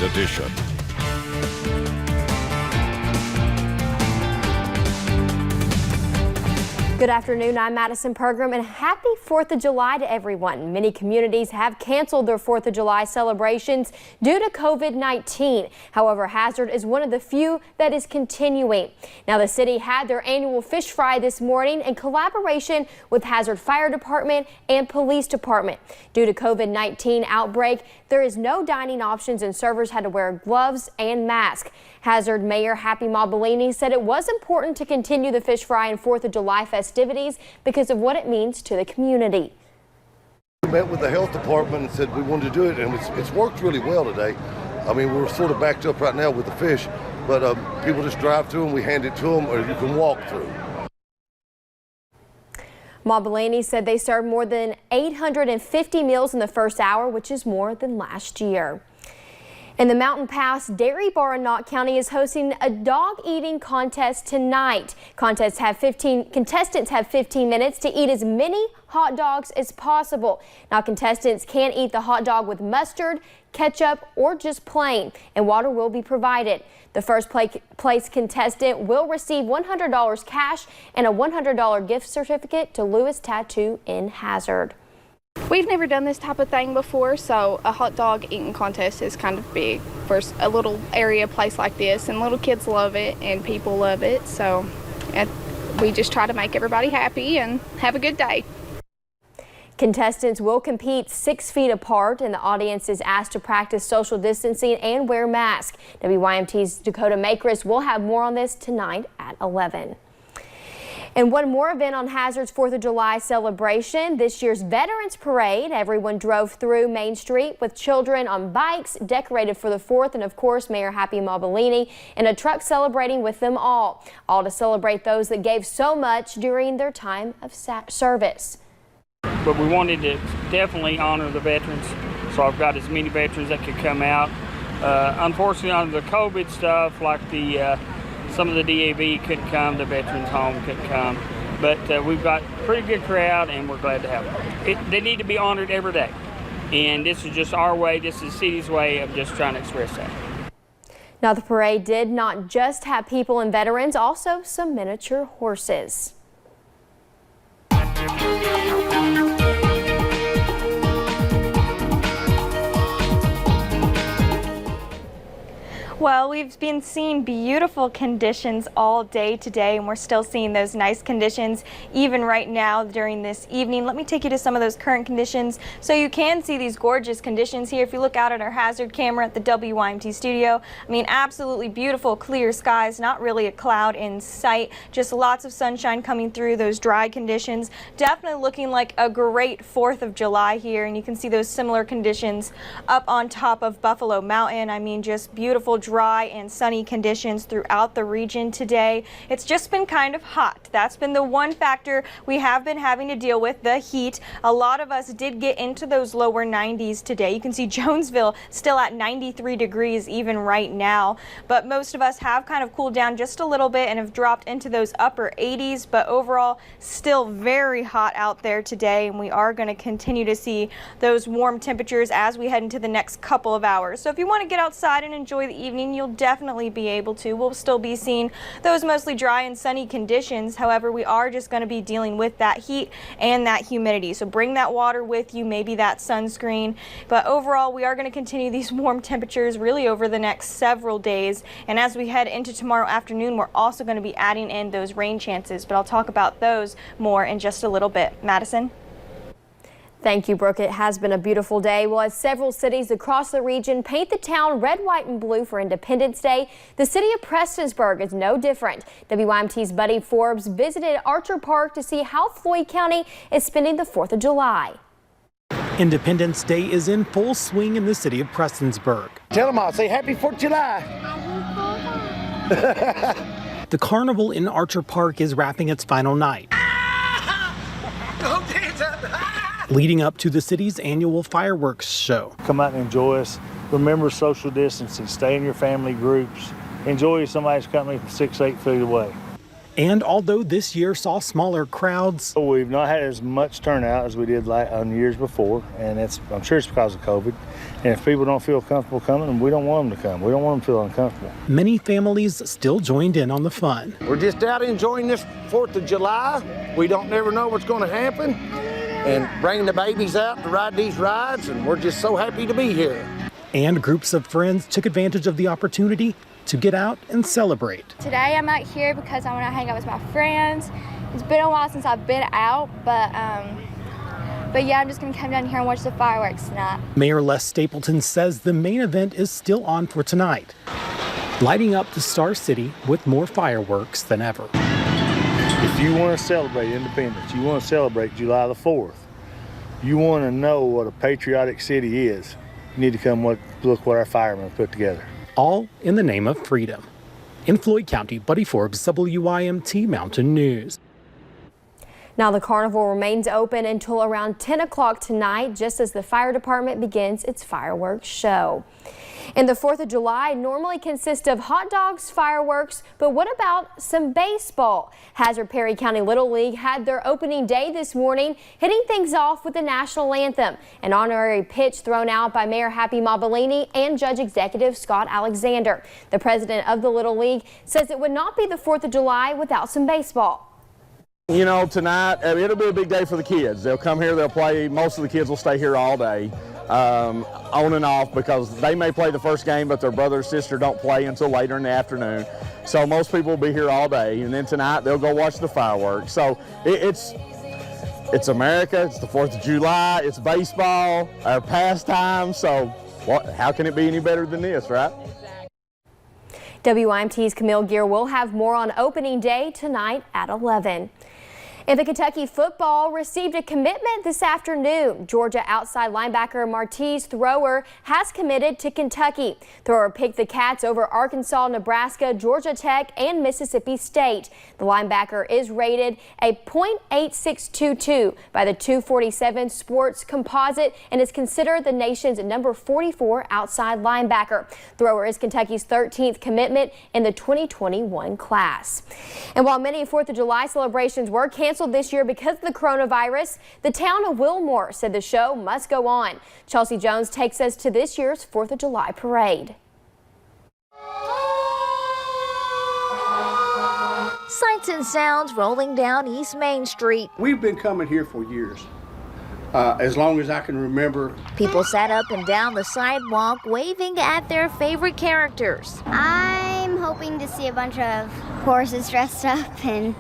edition. Good afternoon, I'm Madison Pergram, and happy 4th of July to everyone. Many communities have canceled their 4th of July celebrations due to COVID-19. However, Hazard is one of the few that is continuing. Now, the city had their annual fish fry this morning in collaboration with Hazard Fire Department and Police Department. Due to COVID-19 outbreak, there is no dining options and servers had to wear gloves and masks. Hazard Mayor Happy Mobilini said it was important to continue the fish fry and 4th of July festivities because of what it means to the community. We met with the health department and said we wanted to do it, and it's worked really well today. I mean, we're sort of backed up right now with the fish, but people just drive through them, we hand it to them, or you can walk through. Mobilini said they served more than 850 meals in the first hour, which is more than last year. And the Mountain Pass Dairy Bar in Knott County is hosting a dog eating contest tonight. Contestants have 15 minutes to eat as many hot dogs as possible. Now, contestants can eat the hot dog with mustard, ketchup, or just plain, and water will be provided. The first place contestant will receive $100 cash and a $100 gift certificate to Lewis Tattoo in Hazard. We've never done this type of thing before, so a hot dog eating contest is kind of big for a little area place like this, and little kids love it and people love it, so we just try to make everybody happy and have a good day. Contestants will compete 6 feet apart, and the audience is asked to practice social distancing and wear masks. WYMT's Dakota Makris will have more on this tonight at 11. And one more event on Hazard's 4th of July celebration, this year's Veterans Parade. Everyone drove through Main Street with children on bikes decorated for the 4th, and of course Mayor Happy Mobilini in a truck celebrating with them all to celebrate those that gave so much during their time of service. But we wanted to definitely honor the veterans, so I've got as many veterans that could come out. Unfortunately, on the COVID stuff, like some of the DAV couldn't come, the Veterans Home couldn't come, but we've got a pretty good crowd and we're glad to have them. They need to be honored every day, and this is just our way, this is the city's way of just trying to express that. Now, the parade did not just have people and veterans, also some miniature horses. Well, we've been seeing beautiful conditions all day today, and we're still seeing those nice conditions even right now during this evening. Let me take you to some of those current conditions so you can see these gorgeous conditions here. If you look out at our Hazard camera at the WYMT Studio, I mean, absolutely beautiful clear skies, not really a cloud in sight, just lots of sunshine coming through, those dry conditions. Definitely looking like a great 4th of July here, and you can see those similar conditions up on top of Buffalo Mountain. I mean, just beautiful dry and sunny conditions throughout the region today. It's just been kind of hot. That's been the one factor we have been having to deal with, the heat. A lot of us did get into those lower 90s today. You can see Jonesville still at 93 degrees even right now, but most of us have kind of cooled down just a little bit and have dropped into those upper 80s, but overall still very hot out there today, and we are going to continue to see those warm temperatures as we head into the next couple of hours. So if you want to get outside and enjoy the evening, you'll definitely be able to. We'll still be seeing those mostly dry and sunny conditions. However, we are just going to be dealing with that heat and that humidity. So bring that water with you, maybe that sunscreen. But overall, we are going to continue these warm temperatures really over the next several days. And as we head into tomorrow afternoon, we're also going to be adding in those rain chances. But I'll talk about those more in just a little bit. Madison? Thank you, Brooke. It has been a beautiful day. Well, as several cities across the region paint the town red, white, and blue for Independence Day, the city of Prestonsburg is no different. WYMT's Buddy Forbes visited Archer Park to see how Floyd County is spending the 4th of July. Independence Day is in full swing in the city of Prestonsburg. Tell them all, say Happy 4th of July. The carnival in Archer Park is wrapping its final night, leading up to the city's annual fireworks show. Come out and enjoy us. Remember social distancing. Stay in your family groups. Enjoy somebody's company from 6-8 feet away. And although this year saw smaller crowds, We've not had as much turnout as we did on years before, and I'm sure it's because of COVID. And if people don't feel comfortable coming, we don't want them to come. We don't want them to feel uncomfortable. many families still joined in on the fun. We're just out enjoying this 4th of July. We don't never know what's going to happen. And bringing the babies out to ride these rides, and we're just so happy to be here. And groups of friends took advantage of the opportunity to get out and celebrate. Today I'm out here because I want to hang out with my friends. It's been a while since I've been out, but yeah, I'm just going to come down here and watch the fireworks tonight. Mayor Les Stapleton says the main event is still on for tonight, lighting up the Star City with more fireworks than ever. If you want to celebrate independence, you want to celebrate July the 4th, you want to know what a patriotic city is, you need to come look what our firemen put together. All in the name of freedom. In Floyd County, Buddy Forbes, WYMT Mountain News. Now the carnival remains open until around 10 o'clock tonight, just as the fire department begins its fireworks show. And the 4th of July normally consists of hot dogs, fireworks, but what about some baseball? Hazard Perry County Little League had their opening day this morning, hitting things off with the national anthem, an honorary pitch thrown out by Mayor Happy Mobilini and Judge Executive Scott Alexander. The president of the Little League says it would not be the 4th of July without some baseball. You know, tonight, it'll be a big day for the kids. They'll come here, they'll play. Most of the kids will stay here all day, on and off, because they may play the first game, but their brother or sister don't play until later in the afternoon. So most people will be here all day, and then tonight they'll go watch the fireworks. So it's America, it's the 4th of July, it's baseball, our pastime, so how can it be any better than this, right? WYMT's Camille Gear will have more on opening day tonight at 11. And the Kentucky football received a commitment this afternoon. Georgia outside linebacker Martez Thrower has committed to Kentucky. Thrower picked the Cats over Arkansas, Nebraska, Georgia Tech, and Mississippi State. The linebacker is rated a .8622 by the 247 Sports Composite and is considered the nation's number 44 outside linebacker. Thrower is Kentucky's 13th commitment in the 2021 class. And while many 4th of July celebrations were canceled this year because of the coronavirus, the town of Wilmore said the show must go on. Chelsea Jones takes us to this year's 4th of July parade. Sights and sounds rolling down East Main Street. We've been coming here for years, as long as I can remember. People sat up and down the sidewalk waving at their favorite characters. I'm hoping to see a bunch of horses dressed up and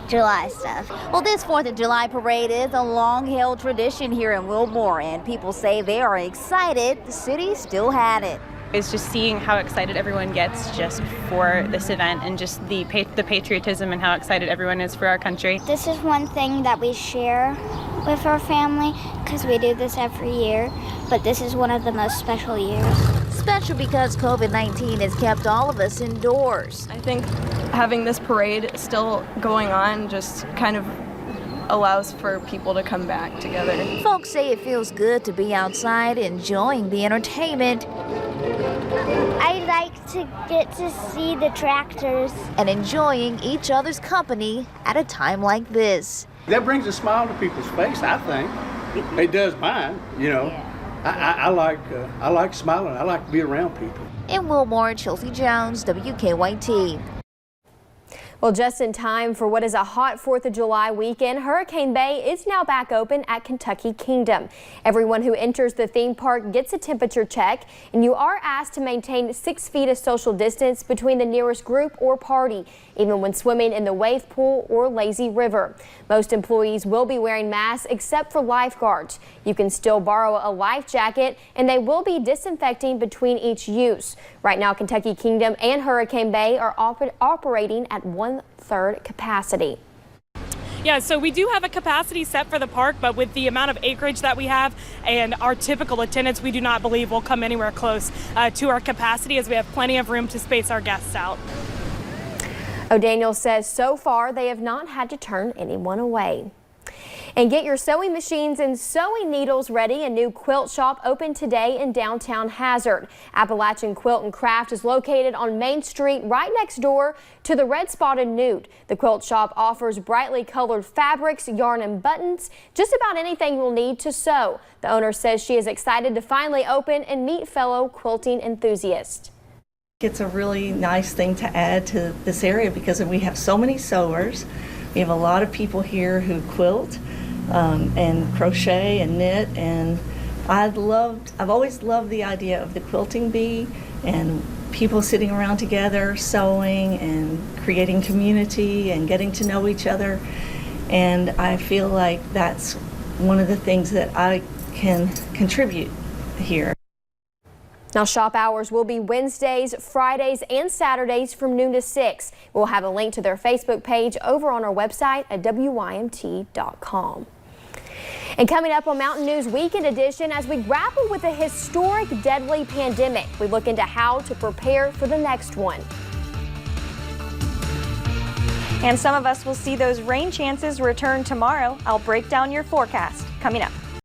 July stuff. Well, this 4th of July parade is a long-held tradition here in Wilmore, and people say they are excited the city still had it. It's just seeing how excited everyone gets just for this event, and just the patriotism and how excited everyone is for our country. This is one thing that we share with our family because we do this every year, but this is one of the most special years. Special because COVID-19 has kept all of us indoors. I think having this parade still going on just kind of allows for people to come back together. Folks say it feels good to be outside enjoying the entertainment. I like to get to see the tractors. And enjoying each other's company at a time like this. That brings a smile to people's face, I think. It does mine, you know. Yeah. I like smiling. I like to be around people. In Wilmore, Chelsea Jones, WKYT. Well, just in time for what is a hot 4th of July weekend, Hurricane Bay is now back open at Kentucky Kingdom. Everyone who enters the theme park gets a temperature check, and you are asked to maintain 6 feet of social distance between the nearest group or party, even when swimming in the wave pool or lazy river. Most employees will be wearing masks except for lifeguards. You can still borrow a life jacket, and they will be disinfecting between each use. Right now, Kentucky Kingdom and Hurricane Bay are operating at 1/3 capacity. Yeah, so we do have a capacity set for the park, but with the amount of acreage that we have and our typical attendance, we do not believe we'll come anywhere close to our capacity, as we have plenty of room to space our guests out. O'Daniel says so far they have not had to turn anyone away. And get your sewing machines and sewing needles ready. A new quilt shop opened today in downtown Hazard. Appalachian Quilt and Craft is located on Main Street right next door to the Red Spotted Newt. The quilt shop offers brightly colored fabrics, yarn and buttons, just about anything you'll need to sew. The owner says she is excited to finally open and meet fellow quilting enthusiasts. It's a really nice thing to add to this area because we have so many sewers. We have a lot of people here who quilt and crochet and knit, and I've always loved the idea of the quilting bee and people sitting around together sewing and creating community and getting to know each other, and I feel like that's one of the things that I can contribute here. Now, shop hours will be Wednesdays, Fridays, and Saturdays from noon to 6. We'll have a link to their Facebook page over on our website at WYMT.com. And coming up on Mountain News Weekend Edition, as we grapple with a historic deadly pandemic, we look into how to prepare for the next one. And some of us will see those rain chances return tomorrow. I'll break down your forecast coming up.